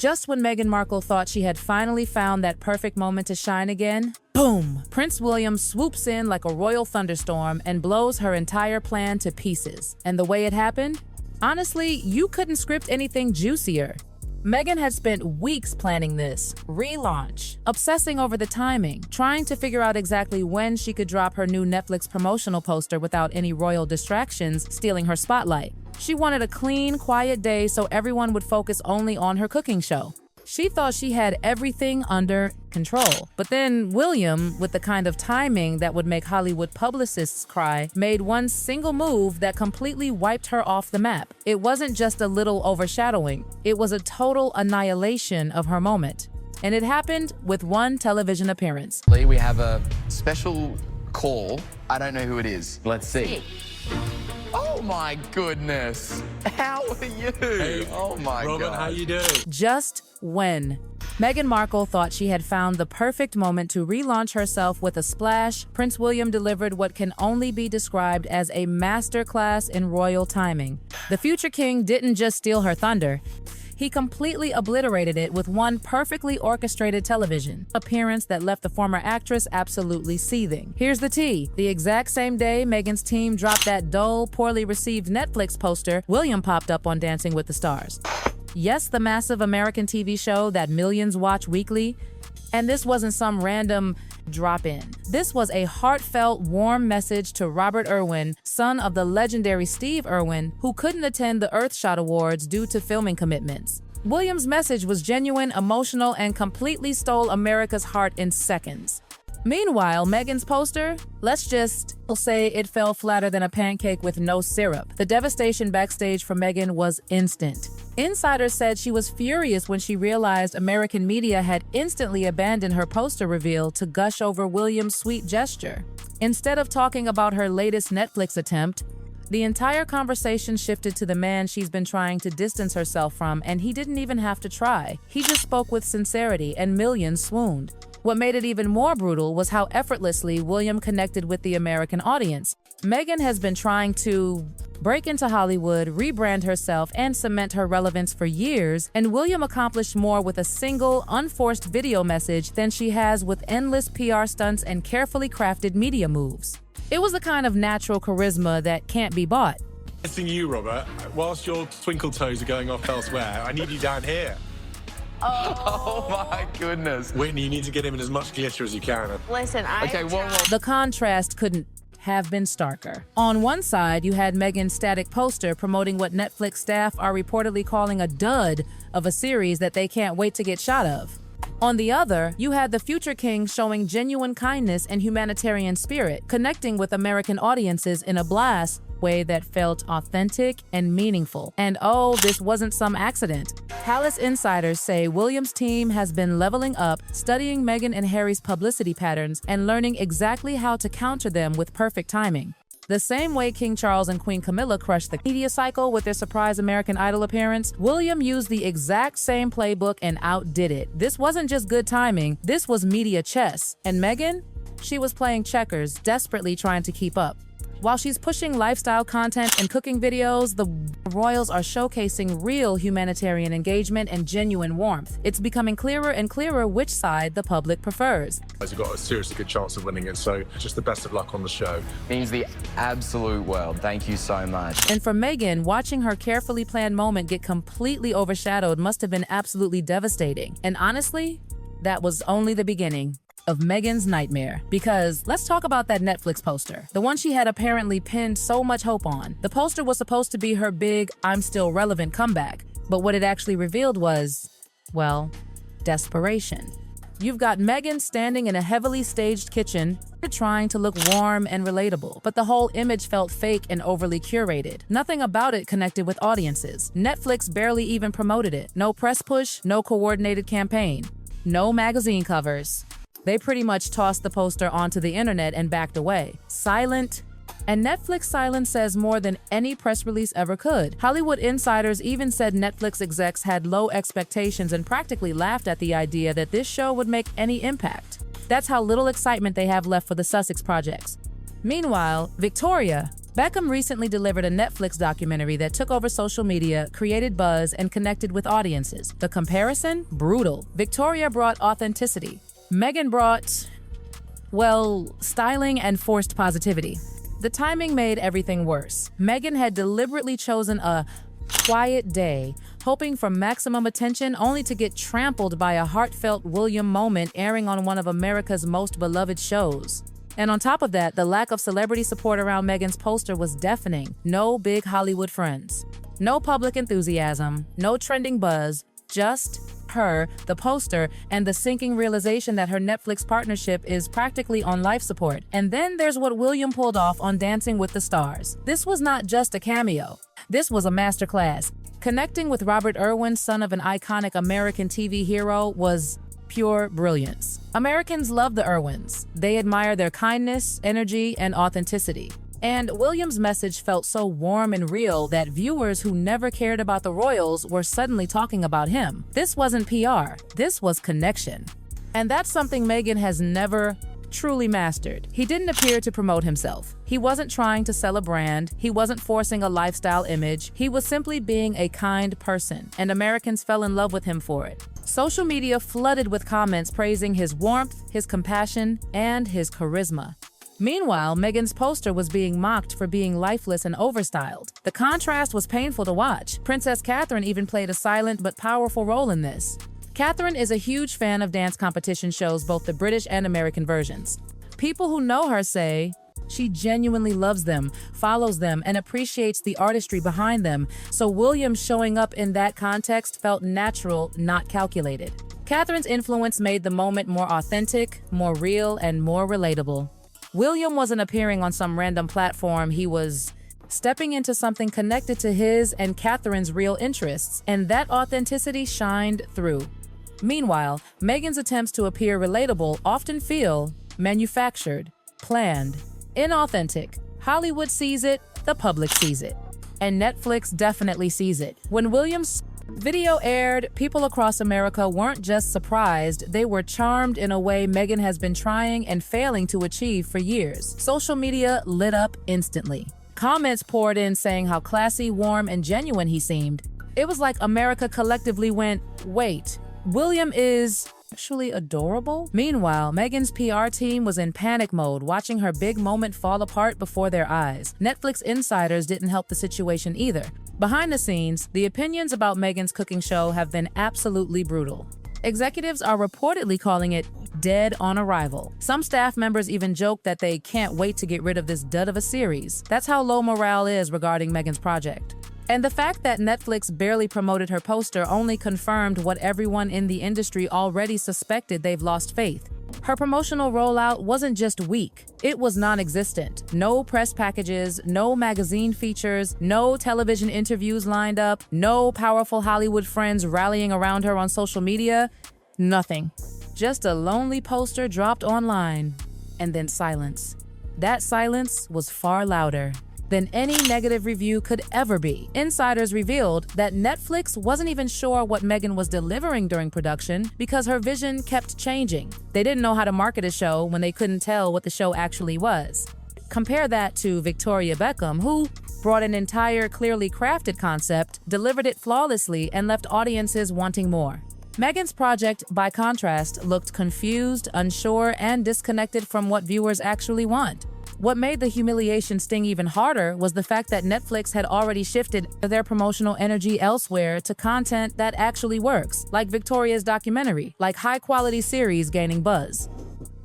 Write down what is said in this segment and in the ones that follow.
Just when Meghan Markle thought she had finally found that perfect moment to shine again, boom! Prince William swoops in like a royal thunderstorm and blows her entire plan to pieces. And the way it happened? Honestly, you couldn't script anything juicier. Meghan had spent weeks planning this relaunch, obsessing over the timing, trying to figure out exactly when she could drop her new Netflix promotional poster without any royal distractions stealing her spotlight. She wanted a clean, quiet day so everyone would focus only on her cooking show. She thought she had everything under control. But then William, with the kind of timing that would make Hollywood publicists cry, made one single move that completely wiped her off the map. It wasn't just a little overshadowing. It was a total annihilation of her moment. And it happened with one television appearance. Lee, we have a special call. I don't know who it is. Let's see. Oh my goodness. How are you? Hey, oh my Robin, God. how you doing? Just when. Meghan Markle thought she had found the perfect moment to relaunch herself with a splash, Prince William delivered what can only be described as a masterclass in royal timing. The future king didn't just steal her thunder. He completely obliterated it with one perfectly orchestrated television appearance that left the former actress absolutely seething. Here's the tea. The exact same day Meghan's team dropped that dull, poorly received Netflix poster, William popped up on Dancing with the Stars. Yes, the massive American TV show that millions watch weekly. And this wasn't some random drop-in. This was a heartfelt, warm message to Robert Irwin, son of the legendary Steve Irwin, who couldn't attend the Earthshot Awards due to filming commitments. William's message was genuine, emotional, and completely stole America's heart in seconds. Meanwhile, Meghan's poster, let's just say it fell flatter than a pancake with no syrup. The devastation backstage for Meghan was instant. Insiders said she was furious when she realized American media had instantly abandoned her poster reveal to gush over William's sweet gesture. Instead of talking about her latest Netflix attempt, the entire conversation shifted to the man she's been trying to distance herself from, and he didn't even have to try. He just spoke with sincerity, and millions swooned. What made it even more brutal was how effortlessly William connected with the American audience. Meghan has been trying to break into Hollywood, rebrand herself, and cement her relevance for years, and William accomplished more with a single, unforced video message than she has with endless PR stunts and carefully crafted media moves. It was the kind of natural charisma that can't be bought. Missing you, Robert. Whilst your twinkle toes are going off elsewhere, I need you down here. Oh my goodness. Whitney, you need to get him in as much glitter as you can. Listen, Okay, whoa. The contrast couldn't have been starker. On one side, you had Meghan's static poster promoting what Netflix staff are reportedly calling a dud of a series that they can't wait to get shot of. On the other, you had the future king showing genuine kindness and humanitarian spirit, connecting with American audiences in a blast way that felt authentic and meaningful. And oh, this wasn't some accident. Palace insiders say William's team has been leveling up, studying Meghan and Harry's publicity patterns and learning exactly how to counter them with perfect timing. The same way King Charles and Queen Camilla crushed the media cycle with their surprise American Idol appearance, William used the exact same playbook and outdid it. This wasn't just good timing, this was media chess. And Meghan? She was playing checkers, desperately trying to keep up. While she's pushing lifestyle content and cooking videos, the royals are showcasing real humanitarian engagement and genuine warmth. It's becoming clearer and clearer which side the public prefers. You've got a seriously good chance of winning it, so just the best of luck on the show. Means the absolute world. Thank you so much. And for Meghan, watching her carefully planned moment get completely overshadowed must have been absolutely devastating. And honestly, that was only the beginning of Meghan's nightmare. Because let's talk about that Netflix poster, the one she had apparently pinned so much hope on. The poster was supposed to be her big "I'm still relevant" comeback, but what it actually revealed was, well, desperation. You've got Meghan standing in a heavily staged kitchen, trying to look warm and relatable, but the whole image felt fake and overly curated. Nothing about it connected with audiences. Netflix barely even promoted it. No press push, no coordinated campaign, no magazine covers. They pretty much tossed the poster onto the internet and backed away. Silent. And Netflix silence says more than any press release ever could. Hollywood insiders even said Netflix execs had low expectations and practically laughed at the idea that this show would make any impact. That's how little excitement they have left for the Sussex projects. Meanwhile, Victoria, Beckham recently delivered a Netflix documentary that took over social media, created buzz, and connected with audiences. The comparison? Brutal. Victoria brought authenticity. Meghan brought, well, styling and forced positivity. The timing made everything worse. Meghan had deliberately chosen a quiet day, hoping for maximum attention, only to get trampled by a heartfelt William moment airing on one of America's most beloved shows. And on top of that, the lack of celebrity support around Meghan's poster was deafening. No big Hollywood friends. No public enthusiasm. No trending buzz. Just her, the poster, and the sinking realization that her Netflix partnership is practically on life support. And then there's what William pulled off on Dancing with the Stars. This was not just a cameo. This was a masterclass. Connecting with Robert Irwin, son of an iconic American TV hero, was pure brilliance. Americans love the Irwins. They admire their kindness, energy, and authenticity. And William's message felt so warm and real that viewers who never cared about the royals were suddenly talking about him. This wasn't PR. This was connection. And that's something Meghan has never truly mastered. He didn't appear to promote himself. He wasn't trying to sell a brand. He wasn't forcing a lifestyle image. He was simply being a kind person, and Americans fell in love with him for it. Social media flooded with comments praising his warmth, his compassion, and his charisma. Meanwhile, Meghan's poster was being mocked for being lifeless and overstyled. The contrast was painful to watch. Princess Catherine even played a silent but powerful role in this. Catherine is a huge fan of dance competition shows, both the British and American versions. People who know her say she genuinely loves them, follows them, and appreciates the artistry behind them, so William showing up in that context felt natural, not calculated. Catherine's influence made the moment more authentic, more real, and more relatable. William wasn't appearing on some random platform. He was stepping into something connected to his and Catherine's real interests, and that authenticity shined through. Meanwhile, Meghan's attempts to appear relatable often feel manufactured, planned, inauthentic. Hollywood sees it, the public sees it, and Netflix definitely sees it. When William's video aired, people across America weren't just surprised, they were charmed in a way Meghan has been trying and failing to achieve for years. Social media lit up instantly. Comments poured in saying how classy, warm, and genuine he seemed. It was like America collectively went, wait, William is actually adorable? Meanwhile, Meghan's PR team was in panic mode, watching her big moment fall apart before their eyes. Netflix insiders didn't help the situation either. Behind the scenes, the opinions about Meghan's cooking show have been absolutely brutal. Executives are reportedly calling it dead on arrival. Some staff members even joke that they can't wait to get rid of this dud of a series. That's how low morale is regarding Meghan's project. And the fact that Netflix barely promoted her poster only confirmed what everyone in the industry already suspected: they've lost faith. Her promotional rollout wasn't just weak, it was non-existent. No press packages, no magazine features, no television interviews lined up, no powerful Hollywood friends rallying around her on social media. Nothing. Just a lonely poster dropped online, and then silence. That silence was far louder than any negative review could ever be. Insiders revealed that Netflix wasn't even sure what Meghan was delivering during production because her vision kept changing. They didn't know how to market a show when they couldn't tell what the show actually was. Compare that to Victoria Beckham, who brought an entire, clearly crafted concept, delivered it flawlessly, and left audiences wanting more. Meghan's project, by contrast, looked confused, unsure, and disconnected from what viewers actually want. What made the humiliation sting even harder was the fact that Netflix had already shifted their promotional energy elsewhere to content that actually works, like Victoria's documentary, like high-quality series gaining buzz.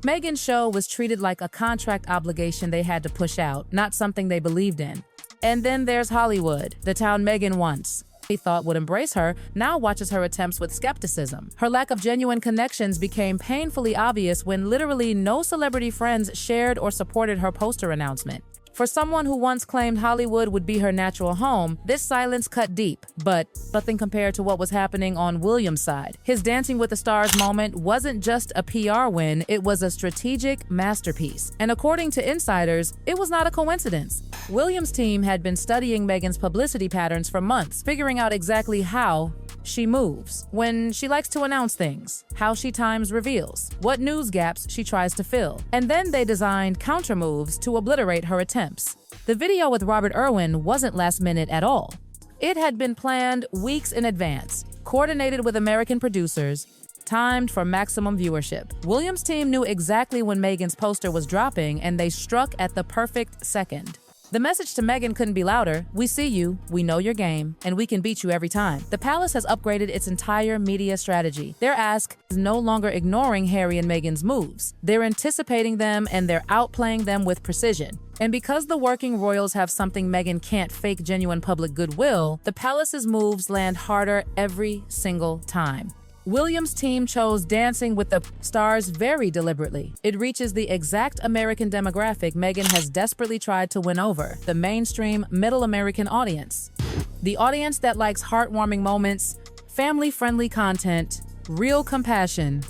Meghan's show was treated like a contract obligation they had to push out, not something they believed in. And then there's Hollywood, the town Meghan once he thought would embrace her, now watches her attempts with skepticism. Her lack of genuine connections became painfully obvious when literally no celebrity friends shared or supported her poster announcement. For someone who once claimed Hollywood would be her natural home, this silence cut deep, but nothing compared to what was happening on William's side. His Dancing with the Stars moment wasn't just a PR win, it was a strategic masterpiece. And according to insiders, it was not a coincidence. William's team had been studying Meghan's publicity patterns for months, figuring out exactly how she moves, when she likes to announce things, how she times reveals, what news gaps she tries to fill. And then they designed counter moves to obliterate her attempts. The video with Robert Irwin wasn't last minute at all. It had been planned weeks in advance, coordinated with American producers, timed for maximum viewership. Williams' team knew exactly when Meghan's poster was dropping, and they struck at the perfect second. The message to Meghan couldn't be louder. We see you, we know your game, and we can beat you every time. The palace has upgraded its entire media strategy. Their ask is no longer ignoring Harry and Meghan's moves. They're anticipating them, and they're outplaying them with precision. And because the working royals have something Meghan can't fake, genuine public goodwill, the palace's moves land harder every single time. Williams' team chose Dancing with the Stars very deliberately. It reaches the exact American demographic Meghan has desperately tried to win over, the mainstream middle American audience. The audience that likes heartwarming moments, family-friendly content, real compassion.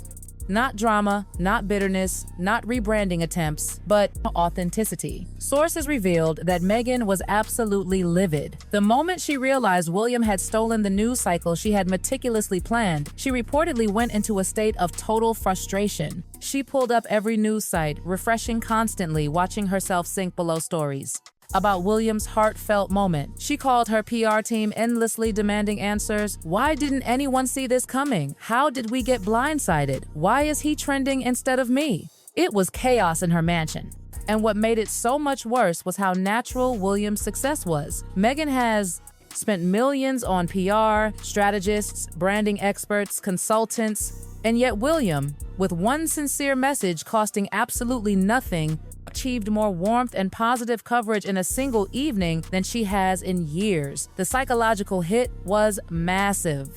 Not drama, not bitterness, not rebranding attempts, but authenticity. Sources revealed that Meghan was absolutely livid. The moment she realized William had stolen the news cycle she had meticulously planned, she reportedly went into a state of total frustration. She pulled up every news site, refreshing constantly, watching herself sink below stories about William's heartfelt moment. She called her PR team, endlessly demanding answers. Why didn't anyone see this coming? How did we get blindsided? Why is he trending instead of me? It was chaos in her mansion. And what made it so much worse was how natural William's success was. Meghan has spent millions on PR, strategists, branding experts, consultants, and yet William, with one sincere message costing absolutely nothing, achieved more warmth and positive coverage in a single evening than she has in years. The psychological hit was massive.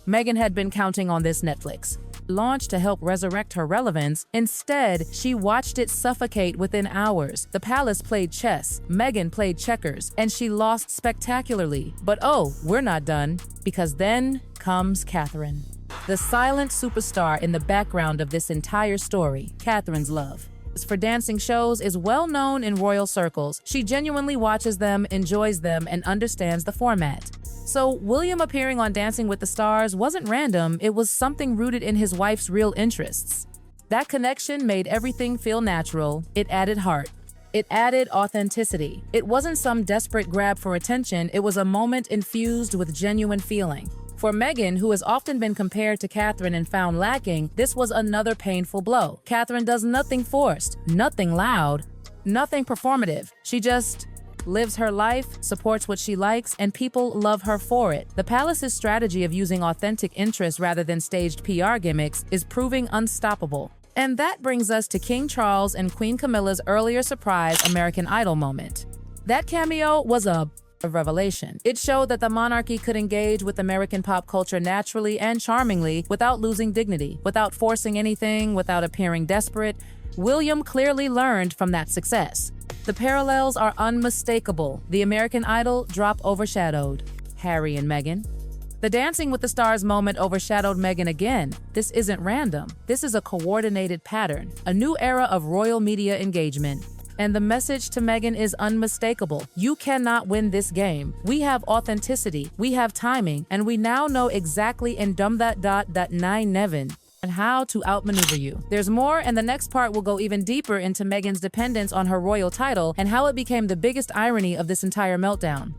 Meghan had been counting on this Netflix launch to help resurrect her relevance. Instead, she watched it suffocate within hours. The palace played chess, Meghan played checkers, and she lost spectacularly. But oh, we're not done, because then comes Catherine. The silent superstar in the background of this entire story, Catherine's love for dancing shows is well known in royal circles. She genuinely watches them, enjoys them, and understands the format. So William appearing on Dancing with the Stars wasn't random, it was something rooted in his wife's real interests. That connection made everything feel natural. It added heart. It added authenticity. It wasn't some desperate grab for attention, it was a moment infused with genuine feeling. For Meghan, who has often been compared to Catherine and found lacking, this was another painful blow. Catherine does nothing forced, nothing loud, nothing performative. She just lives her life, supports what she likes, and people love her for it. The palace's strategy of using authentic interest rather than staged PR gimmicks is proving unstoppable. And that brings us to King Charles and Queen Camilla's earlier surprise American Idol moment. That cameo was a revelation. It showed that the monarchy could engage with American pop culture naturally and charmingly without losing dignity, without forcing anything, without appearing desperate. William clearly learned from that success. The parallels are unmistakable. The American Idol drop overshadowed Harry and Meghan. The Dancing with the Stars moment overshadowed Meghan again. This isn't random. This is a coordinated pattern, a new era of royal media engagement. And the message to Meghan is unmistakable. You cannot win this game. We have authenticity, we have timing, and we now know exactly in Nevin and how to outmaneuver you. There's more, and the next part will go even deeper into Meghan's dependence on her royal title and how it became the biggest irony of this entire meltdown.